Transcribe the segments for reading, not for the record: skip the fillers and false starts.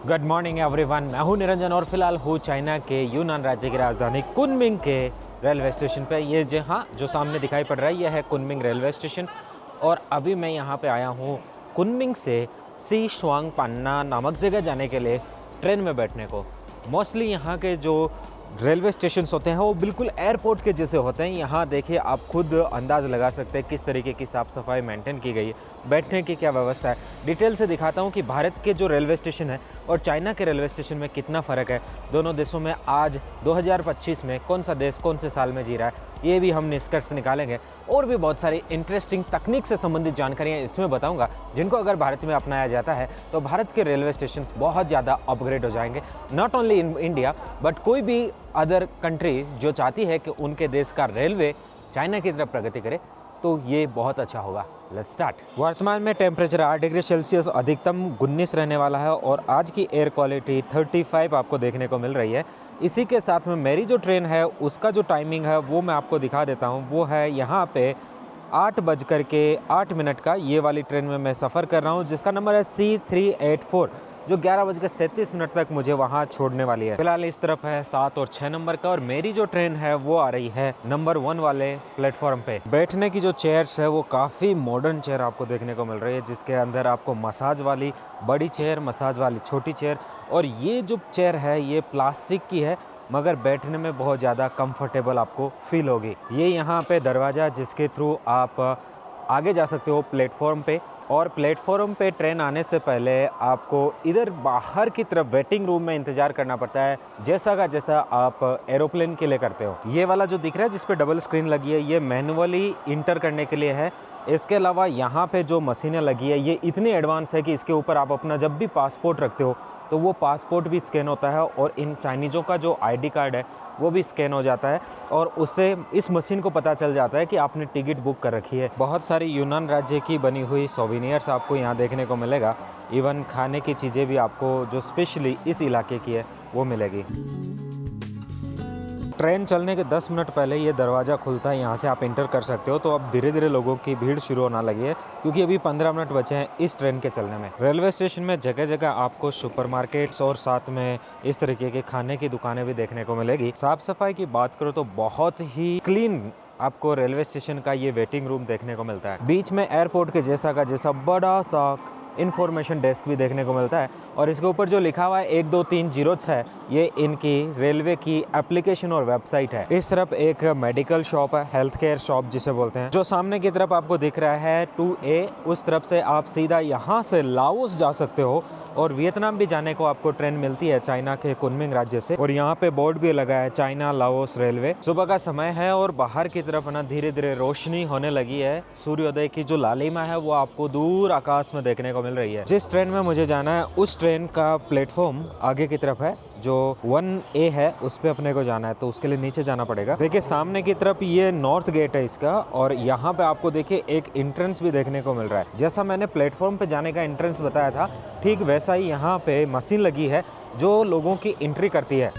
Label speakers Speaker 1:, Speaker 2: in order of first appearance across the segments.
Speaker 1: Good morning everyone, मैं हूं निरंजन और फिलहाल हूं चाइना के यूनान राज्य की राजधानी कुनमिंग के रेलवे स्टेशन पे। ये जो सामने दिखाई पड़ रहा है यह है कुनमिंग रेलवे स्टेशन। और अभी मैं यहाँ पे आया हूँ कुनमिंग से सी शुआंग पन्ना नामक जगह जाने के लिए ट्रेन में बैठने को। मोस्टली यहाँ के जो रेलवे स्टेशन होते हैं वो बिल्कुल एयरपोर्ट के जैसे होते हैं। यहाँ देखिए, आप खुद अंदाज़ लगा सकते हैं किस तरीके की साफ़ सफाई मेंटेन की गई है, बैठने की क्या व्यवस्था है। डिटेल से दिखाता हूँ कि भारत के जो रेलवे स्टेशन है और चाइना के रेलवे स्टेशन में कितना फ़र्क है। दोनों देशों में आज 2025 में कौन सा देश कौन से साल में जी रहा है, ये भी हम निष्कर्ष निकालेंगे। और भी बहुत सारी इंटरेस्टिंग तकनीक से संबंधित जानकारियाँ इसमें बताऊँगा, जिनको अगर भारत में अपनाया जाता है तो भारत के रेलवे स्टेशन बहुत ज़्यादा अपग्रेड हो जाएंगे। Not only in India but कोई भी अदर कंट्री जो चाहती है कि उनके देश का रेलवे चाइना की तरफ प्रगति करे, तो ये बहुत अच्छा होगा। Let's start. वर्तमान में टेम्परेचर 8 डिग्री सेल्सियस अधिकतम 19 रहने वाला है और आज की एयर क्वालिटी 35 आपको देखने को मिल रही है। इसी के साथ में मेरी जो ट्रेन है उसका जो टाइमिंग है वो मैं आपको दिखा देता हूँ। वो है यहाँ पे 8:08 का। ये वाली ट्रेन में मैं सफ़र कर रहा हूँ जिसका नंबर है C384, जो 11:37 तक मुझे वहाँ छोड़ने वाली है। फिलहाल इस तरफ है 7 और 6 नंबर का, और मेरी जो ट्रेन है वो आ रही है नंबर 1 वाले प्लेटफॉर्म पे। बैठने की जो चेयर्स है वो काफ़ी मॉडर्न चेयर आपको देखने को मिल रही है, जिसके अंदर आपको मसाज वाली बड़ी चेयर, मसाज वाली छोटी चेयर, और ये जो चेयर है ये प्लास्टिक की है मगर बैठने में बहुत ज़्यादा कंफर्टेबल आपको फील होगी। ये यहाँ पे दरवाज़ा जिसके थ्रू आप आगे जा सकते हो प्लेटफॉर्म पे, और प्लेटफॉर्म पे ट्रेन आने से पहले आपको इधर बाहर की तरफ वेटिंग रूम में इंतज़ार करना पड़ता है, जैसा का जैसा आप एरोप्लेन के लिए करते हो। ये वाला जो दिख रहा है जिस पे डबल स्क्रीन लगी है, ये मैनुअली इंटर करने के लिए है। इसके अलावा यहाँ पे जो मशीनें लगी है ये इतनी एडवांस है कि इसके ऊपर आप अपना जब भी पासपोर्ट रखते हो तो वो पासपोर्ट भी स्कैन होता है, और इन चाइनीज़ों का जो आईडी कार्ड है वो भी स्कैन हो जाता है, और उससे इस मशीन को पता चल जाता है कि आपने टिकट बुक कर रखी है। बहुत सारी यूनान राज्य की बनी हुई सोवेनियर्स आपको यहाँ देखने को मिलेगा। इवन खाने की चीज़ें भी आपको जो स्पेशली इस इलाके की है वो मिलेगी। ट्रेन चलने के 10 मिनट पहले ये दरवाज़ा खुलता है, यहाँ से आप इंटर कर सकते हो। तो अब धीरे धीरे लोगों की भीड़ शुरू होना लगी है, क्योंकि अभी 15 मिनट बचे हैं इस ट्रेन के चलने में। रेलवे स्टेशन में जगह जगह आपको सुपरमार्केट्स और साथ में इस तरीके के खाने की दुकानें भी देखने को मिलेगी। साफ सफाई की बात करो तो बहुत ही क्लीन आपको रेलवे स्टेशन का ये वेटिंग रूम देखने को मिलता है। बीच में एयरपोर्ट के जैसा का जैसा बड़ा सा इन्फॉर्मेशन डेस्क भी देखने को मिलता है, और इसके ऊपर जो लिखा हुआ है 12306, ये इनकी रेलवे की एप्लीकेशन और वेबसाइट है। इस तरफ एक मेडिकल शॉप है, हेल्थ केयर शॉप जिसे बोलते हैं। जो सामने की तरफ आपको दिख रहा है 2A, उस तरफ से आप सीधा यहाँ से लाओस जा सकते हो, और वियतनाम भी जाने को आपको ट्रेन मिलती है चाइना के कुनमिंग राज्य से। और यहाँ पे बोर्ड भी लगा है चाइना लाओस रेलवे। सुबह का समय है और बाहर की तरफ ना धीरे धीरे रोशनी होने लगी है। सूर्योदय की जो लालिमा है वो आपको दूर आकाश में देखने को मिल रही है। जिस ट्रेन में मुझे जाना है उस ट्रेन का प्लेटफॉर्म आगे की तरफ है, जो 1A है, उस पे अपने को जाना है, तो उसके लिए नीचे जाना पड़ेगा। देखिए सामने की तरफ ये नॉर्थ गेट है इसका, और यहाँ पे आपको देखिए एक एंट्रेंस भी देखने को मिल रहा है। जैसा मैंने प्लेटफॉर्म पे जाने का एंट्रेंस बताया था, ठीक वैसा ही यहाँ पे मशीन लगी है जो लोगों की एंट्री करती है।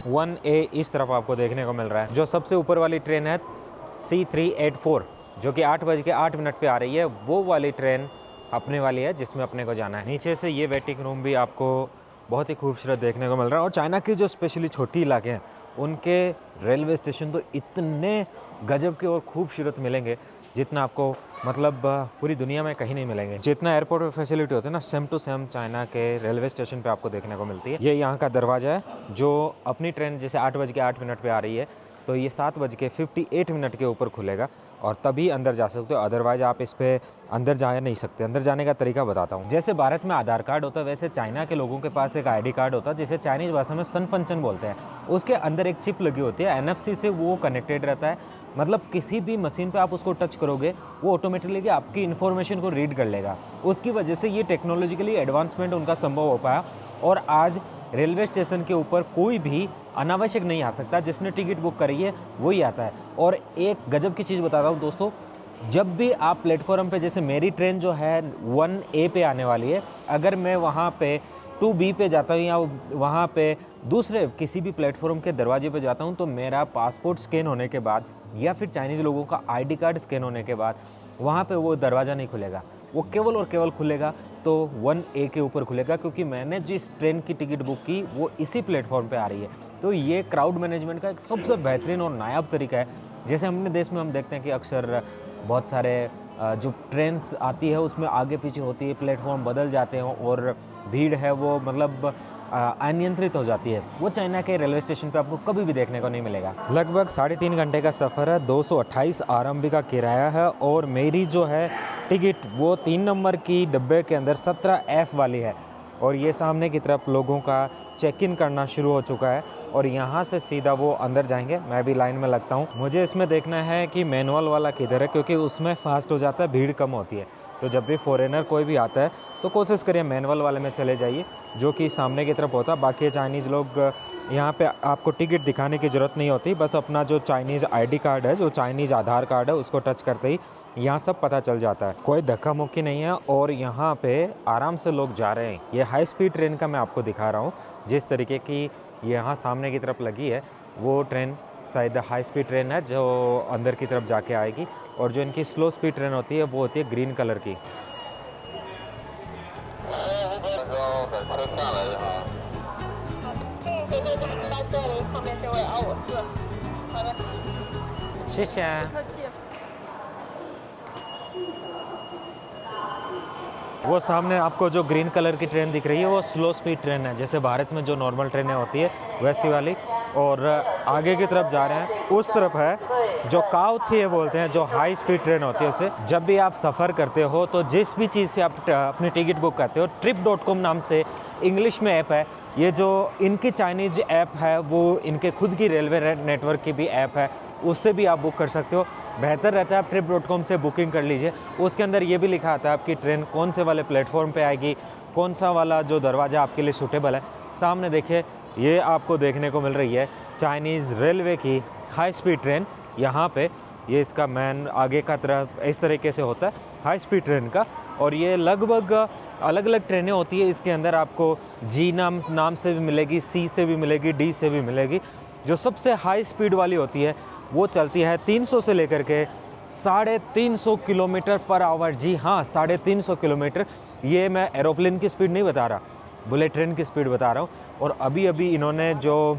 Speaker 1: वन ए इस तरफ आपको देखने को मिल रहा है। जो सबसे ऊपर वाली ट्रेन है C384, जो कि 8:08 पे आ रही है, वो वाली ट्रेन अपने वाली है जिसमें अपने को जाना है। नीचे से ये वेटिंग रूम भी आपको बहुत ही खूबसूरत देखने को मिल रहा है। और चाइना की जो स्पेशली छोटी इलाके हैं उनके रेलवे स्टेशन तो इतने गजब के और खूबसूरत मिलेंगे जितना आपको मतलब पूरी दुनिया में कहीं नहीं मिलेंगे। जितना एयरपोर्ट में फैसिलिटी होती है ना, सेम टू सेम चाइना के रेलवे स्टेशन पे आपको देखने को मिलती है। ये यहाँ का दरवाज़ा है, जो अपनी ट्रेन जैसे 8:08 पे आ रही है तो ये 7:58 के ऊपर खुलेगा, और तभी अंदर जा सकते हो, अदरवाइज आप इस पे अंदर जा नहीं सकते। अंदर जाने का तरीका बताता हूँ। जैसे भारत में आधार कार्ड होता है, वैसे चाइना के लोगों के पास एक आईडी कार्ड होता है जिसे चाइनीज भाषा में सनफंचन बोलते हैं। उसके अंदर एक चिप लगी होती है, NFC से वो कनेक्टेड रहता है। मतलब किसी भी मशीन पे आप उसको टच करोगे वो ऑटोमेटिकली आपकी इन्फॉर्मेशन को रीड कर लेगा। उसकी वजह से ये टेक्नोलॉजिकली एडवांसमेंट उनका संभव हो पाया, और आज रेलवे स्टेशन के ऊपर कोई भी अनावश्यक नहीं आ सकता। जिसने टिकट बुक करी है वही आता है। और एक गजब की चीज़ बताता हूँ दोस्तों, जब भी आप प्लेटफॉर्म पे, जैसे मेरी ट्रेन जो है 1A पे आने वाली है, अगर मैं वहाँ पे 2B पे जाता हूँ या वहाँ पे दूसरे किसी भी प्लेटफॉर्म के दरवाजे पे जाता हूँ, तो मेरा पासपोर्ट स्कैन होने के बाद या फिर चाइनीज़ लोगों का आईडी कार्ड स्कैन होने के बाद वहाँ पे वो दरवाज़ा नहीं खुलेगा, वो केवल और केवल खुलेगा तो 1A के ऊपर खुलेगा, क्योंकि मैंने जिस ट्रेन की टिकट बुक की वो इसी प्लेटफॉर्म पे आ रही है। तो ये क्राउड मैनेजमेंट का एक सबसे बेहतरीन और नायाब तरीका है। जैसे अपने देश में हम देखते हैं कि अक्सर बहुत सारे जो ट्रेन्स आती है उसमें आगे पीछे होती है, प्लेटफॉर्म बदल जाते हैं और भीड़ है वो मतलब अनियंत्रित हो जाती है। वो चाइना के रेलवे स्टेशन पे आपको कभी भी देखने को नहीं मिलेगा। लगभग 3.5 घंटे का सफ़र है, 228 RMB का किराया है और मेरी जो है टिकट वो 3 नंबर की डब्बे के अंदर 17F वाली है। और ये सामने की तरफ लोगों का चेक इन करना शुरू हो चुका है और यहाँ से सीधा वो अंदर जाएंगे। मैं भी लाइन में लगता हूँ। मुझे इसमें देखना है कि मैनुअल वाला किधर है, क्योंकि उसमें फास्ट हो जाता है, भीड़ कम होती है। तो जब भी फॉरेनर कोई भी आता है तो कोशिश करिए मैनुअल वाले में चले जाइए, जो कि सामने की तरफ होता है। बाकी चाइनीज़ लोग यहाँ पे आपको टिकट दिखाने की ज़रूरत नहीं होती, बस अपना जो चाइनीज़ ID कार्ड है, जो चाइनीज़ आधार कार्ड है, उसको टच करते ही यहाँ सब पता चल जाता है। कोई धक्का मुक्की नहीं है और यहाँ पे आराम से लोग जा रहे हैं। ये हाई स्पीड ट्रेन का मैं आपको दिखा रहा हूँ। जिस तरीके की यहाँ सामने की तरफ लगी है वो ट्रेन शायद हाई स्पीड ट्रेन है जो अंदर की तरफ जाके आएगी, और जो इनकी स्लो स्पीड ट्रेन होती है वो होती है ग्रीन कलर की। वो सामने आपको जो ग्रीन कलर की ट्रेन दिख रही है वो स्लो स्पीड ट्रेन है, जैसे भारत में जो नॉर्मल ट्रेनें होती है वैसी वाली। और आगे की तरफ जा रहे हैं, उस तरफ है जो काउथिए बोलते हैं, जो हाई स्पीड ट्रेन होती है उससे। जब भी आप सफ़र करते हो तो जिस भी चीज़ से आप अपनी टिकट बुक करते हो, trip.com नाम से इंग्लिश में ऐप है। ये जो इनकी चाइनीज ऐप है वो इनके खुद की रेलवे नेटवर्क की भी ऐप है, उससे भी आप बुक कर सकते हो। बेहतर रहता है आप trip.com से बुकिंग कर लीजिए। उसके अंदर ये भी लिखा आता है आपकी ट्रेन कौन से वाले प्लेटफॉर्म पे आएगी, कौन सा वाला जो दरवाज़ा आपके लिए सूटेबल है। सामने देखिए, ये आपको देखने को मिल रही है चाइनीज़ रेलवे की हाई स्पीड ट्रेन। यहाँ पे ये इसका मैन आगे का तरफ इस तरीके से होता है हाई स्पीड ट्रेन का। और ये लगभग अलग अलग ट्रेनें होती है इसके अंदर। आपको G नाम से भी मिलेगी, C से भी मिलेगी, D से भी मिलेगी। जो सबसे हाई स्पीड वाली होती है वो चलती है 300 से लेकर के 350 किलोमीटर पर आवर। जी हाँ, 350 किलोमीटर। ये मैं एरोप्लेन की स्पीड नहीं बता रहा, बुलेट ट्रेन की स्पीड बता रहा हूँ। और अभी अभी इन्होंने जो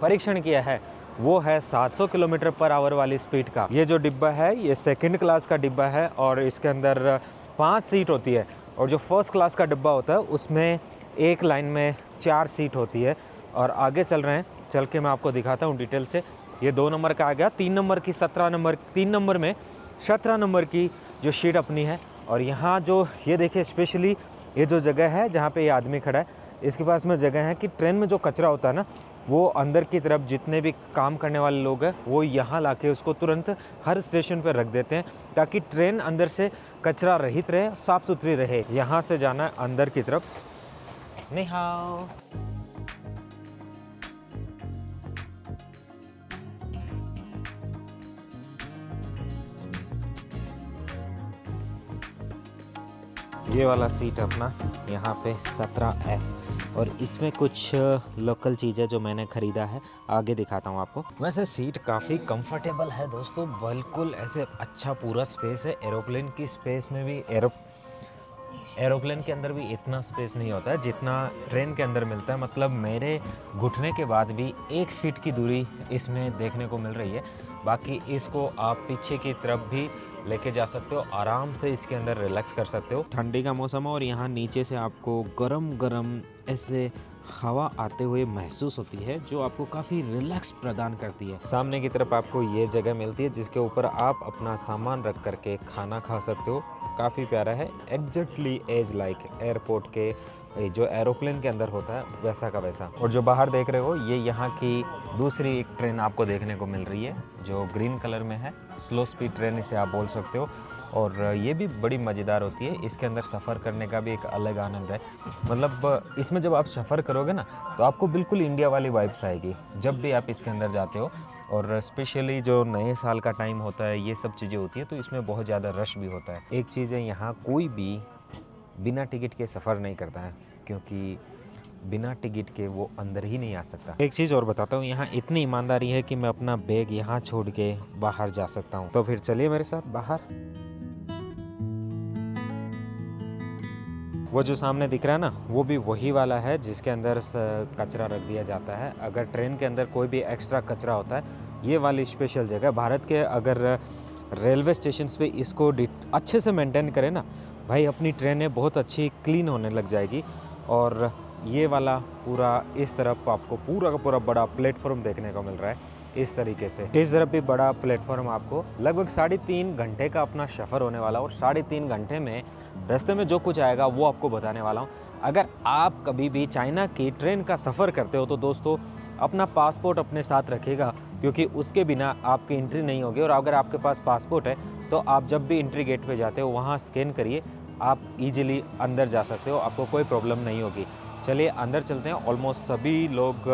Speaker 1: परीक्षण किया है वो है 700 किलोमीटर पर आवर वाली स्पीड का। ये जो डिब्बा है ये सेकंड क्लास का डिब्बा है और इसके अंदर 5 सीट होती है। और जो फर्स्ट क्लास का डिब्बा होता है उसमें एक लाइन में 4 सीट होती है। और आगे चल रहे हैं, चल के मैं आपको दिखाता हूँ डिटेल से। ये 2 नंबर का आ गया, 3 नंबर की 17 नंबर, 3 नंबर में 17 नंबर की जो सीट अपनी है। और यहाँ जो ये देखिए स्पेशली ये जो जगह है जहाँ पे ये आदमी खड़ा है, इसके पास में जगह है कि ट्रेन में जो कचरा होता है ना, वो अंदर की तरफ जितने भी काम करने वाले लोग हैं वो यहाँ लाके उसको तुरंत हर स्टेशन पर रख देते हैं, ताकि ट्रेन अंदर से कचरा रहित रहे, साफ़ सुथरी रहे। यहाँ से जाना है अंदर की तरफ। नि हाओ। ये वाला सीट अपना यहाँ पे 17F। और इसमें कुछ लोकल चीज़ें जो मैंने ख़रीदा है आगे दिखाता हूँ आपको। वैसे सीट काफ़ी कंफर्टेबल है दोस्तों, बिल्कुल ऐसे अच्छा पूरा स्पेस है। एरोप्लेन की स्पेस में भी एरोप्लेन के अंदर भी इतना स्पेस नहीं होता है जितना ट्रेन के अंदर मिलता है। मतलब मेरे घुटने के बाद भी 1 फीट की दूरी इसमें देखने को मिल रही है। बाकी इसको आप पीछे की तरफ भी लेके जा सकते हो, आराम से इसके अंदर रिलैक्स कर सकते हो। ठंडी का मौसम है और यहाँ नीचे से आपको गरम गरम ऐसे हवा आते हुए महसूस होती है, जो आपको काफ़ी रिलैक्स प्रदान करती है। सामने की तरफ आपको ये जगह मिलती है जिसके ऊपर आप अपना सामान रख करके खाना खा सकते हो। काफ़ी प्यारा है, एग्जैक्टली एज लाइक एयरपोर्ट के जो एरोप्लेन के अंदर होता है वैसा का वैसा। और जो बाहर देख रहे हो ये यहाँ की दूसरी एक ट्रेन आपको देखने को मिल रही है जो ग्रीन कलर में है। स्लो स्पीड ट्रेन इसे आप बोल सकते हो। और ये भी बड़ी मज़ेदार होती है। इसके अंदर सफ़र करने का भी एक अलग आनंद है। मतलब इसमें जब आप सफ़र करोगे ना तो आपको बिल्कुल इंडिया वाली वाइब्स आएगी जब भी आप इसके अंदर जाते हो। और स्पेशली जो नए साल का टाइम होता है, ये सब चीज़ें होती है तो इसमें बहुत ज़्यादा रश भी होता है। एक चीज़ है, यहाँ कोई भी बिना टिकट के सफ़र नहीं करता है, क्योंकि बिना टिकट के वो अंदर ही नहीं आ सकता। एक चीज़ और बताता हूँ, यहाँ इतनी ईमानदारी है कि मैं अपना बैग यहाँ छोड़ के बाहर जा सकता हूँ। तो फिर चलिए मेरे साथ बाहर। वो जो सामने दिख रहा है ना, वो भी वही वाला है जिसके अंदर कचरा रख दिया जाता है। अगर ट्रेन के अंदर कोई भी एक्स्ट्रा कचरा होता है, ये वाली स्पेशल जगह। भारत के अगर रेलवे स्टेशन पे इसको अच्छे से मेंटेन करें ना भाई, अपनी ट्रेनें बहुत अच्छी क्लीन होने लग जाएगी। और ये वाला पूरा इस तरफ आपको पूरा का पूरा बड़ा प्लेटफॉर्म देखने को मिल रहा है इस तरीके से। इस तरफ भी बड़ा प्लेटफॉर्म आपको लगभग 3.5 घंटे का अपना सफ़र होने वाला, और 3.5 घंटे में रास्ते में जो कुछ आएगा वो आपको बताने वाला हूँ। अगर आप कभी भी चाइना की ट्रेन का सफ़र करते हो तो दोस्तों अपना पासपोर्ट अपने साथ रखिएगा, क्योंकि उसके बिना आपकी एंट्री नहीं होगी। और अगर आपके पास पासपोर्ट है तो आप जब भी एंट्री गेट पे जाते हो वहाँ स्कैन करिए, आप इजीली अंदर जा सकते हो, आपको कोई प्रॉब्लम नहीं होगी। चलिए अंदर चलते हैं। ऑलमोस्ट सभी लोग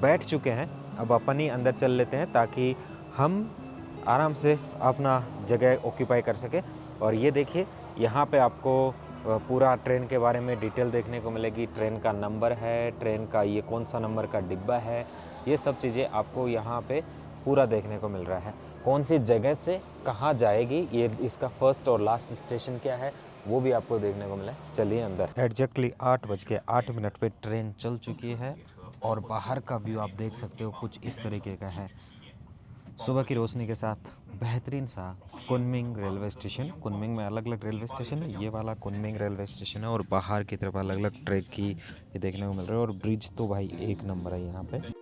Speaker 1: बैठ चुके हैं, अब अपन ही अंदर चल लेते हैं ताकि हम आराम से अपना जगह ऑक्यूपाई कर सके। और ये देखिए, यहाँ पे आपको पूरा ट्रेन के बारे में डिटेल देखने को मिलेगी। ट्रेन का नंबर है, ट्रेन का ये कौन सा नंबर का डिब्बा है, ये सब चीज़ें आपको यहाँ पे पूरा देखने को मिल रहा है। कौन सी जगह से कहाँ जाएगी, ये इसका फर्स्ट और लास्ट स्टेशन क्या है, वो भी आपको देखने को मिला। चलिए अंदर। एग्जैक्टली 8:08 पे ट्रेन चल चुकी है और बाहर का व्यू आप देख सकते हो कुछ इस तरीके का है। सुबह की रोशनी के साथ बेहतरीन सा कुनमिंग रेलवे स्टेशन। कुनमिंग में अलग अलग रेलवे स्टेशन है, ये वाला कुनमिंग रेलवे स्टेशन है। और बाहर की तरफ अलग अलग ट्रैक की ये देखने को मिल रहा है। और ब्रिज तो भाई एक नंबर है यहाँ पे।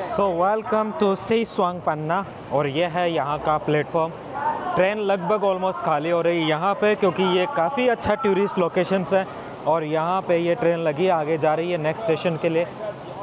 Speaker 1: सो वेलकम टू सी स्वांग पन्ना। और ये है यहाँ का प्लेटफॉर्म। ट्रेन लगभग ऑलमोस्ट खाली हो रही है यहाँ पे, क्योंकि ये काफ़ी अच्छा टूरिस्ट लोकेशंस है। और यहाँ पे ये ट्रेन लगी आगे जा रही है नेक्स्ट स्टेशन के लिए।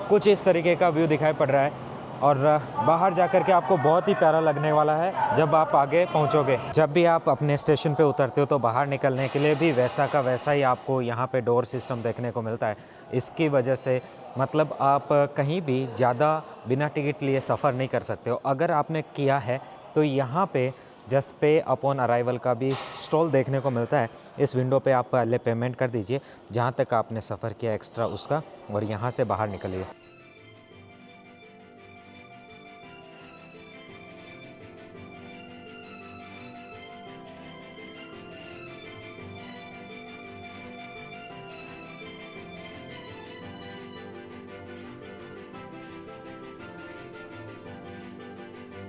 Speaker 1: कुछ इस तरीके का व्यू दिखाई पड़ रहा है। और बाहर जा कर के आपको बहुत ही प्यारा लगने वाला है जब आप आगे पहुँचोगे। जब भी आप अपने स्टेशन पे उतरते हो तो बाहर निकलने के लिए भी वैसा का वैसा ही आपको यहाँ पे डोर सिस्टम देखने को मिलता है। इसकी वजह से मतलब आप कहीं भी ज़्यादा बिना टिकट लिए सफ़र नहीं कर सकते हो। अगर आपने किया है तो यहाँ पे जस्ट पे अपॉन अराइवल का भी स्टॉल देखने को मिलता है। इस विंडो पे आप पहले पेमेंट कर दीजिए जहाँ तक आपने सफ़र किया एक्स्ट्रा उसका, और यहाँ से बाहर निकलिए।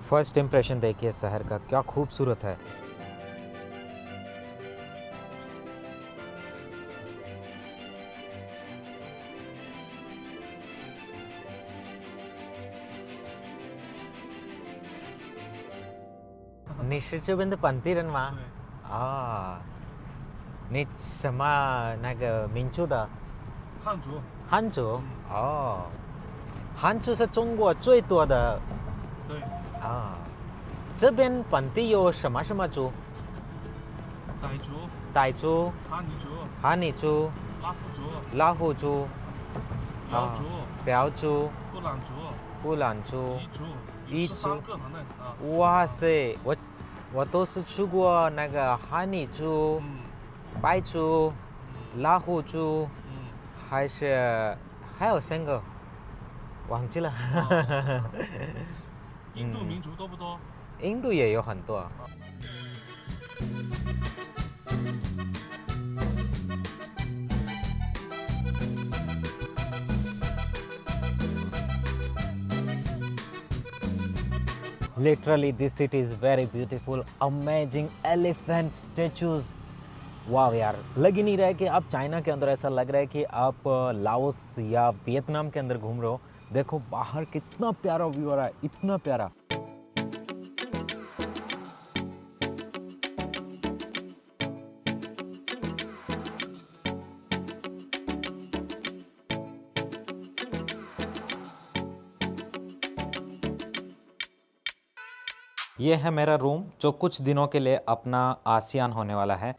Speaker 1: फर्स्ट इम्प्रेशन देखिए शहर का, क्या खूबसूरत है।你是这边的本地人吗？啊，你什么那个民族的？
Speaker 2: 汉族。
Speaker 1: 汉族？哦，汉族是中国最多的
Speaker 2: 对，
Speaker 1: 啊。这边本地有什么族？
Speaker 2: 傣族、
Speaker 1: 傣族、
Speaker 2: 哈尼族、
Speaker 1: 哈尼族、
Speaker 2: 拉祜族、
Speaker 1: 拉祜族、
Speaker 2: 苗族、
Speaker 1: 苗族、
Speaker 2: 布朗族、
Speaker 1: 布朗族、
Speaker 2: 彝族，
Speaker 1: 彝
Speaker 2: 有13
Speaker 1: 族。
Speaker 2: 个好像啊。
Speaker 1: 哇塞，我都是去过那个哈尼族、白族、拉祜族，还有3个，忘记了。
Speaker 2: 印度民族多不多？
Speaker 1: 印度也有很多。Literally, this city is very beautiful. Amazing elephant statues. वाह यार, लग ही नहीं रहा है कि आप चाइना के अंदर, ऐसा लग रहा है कि आप लाओस या वियतनाम के अंदर घूम रहे हो। देखो बाहर कितना प्यारा व्यू आ रहा है, इतना प्यारा। ये है मेरा रूम जो कुछ दिनों के लिए अपना आसियान होने वाला है।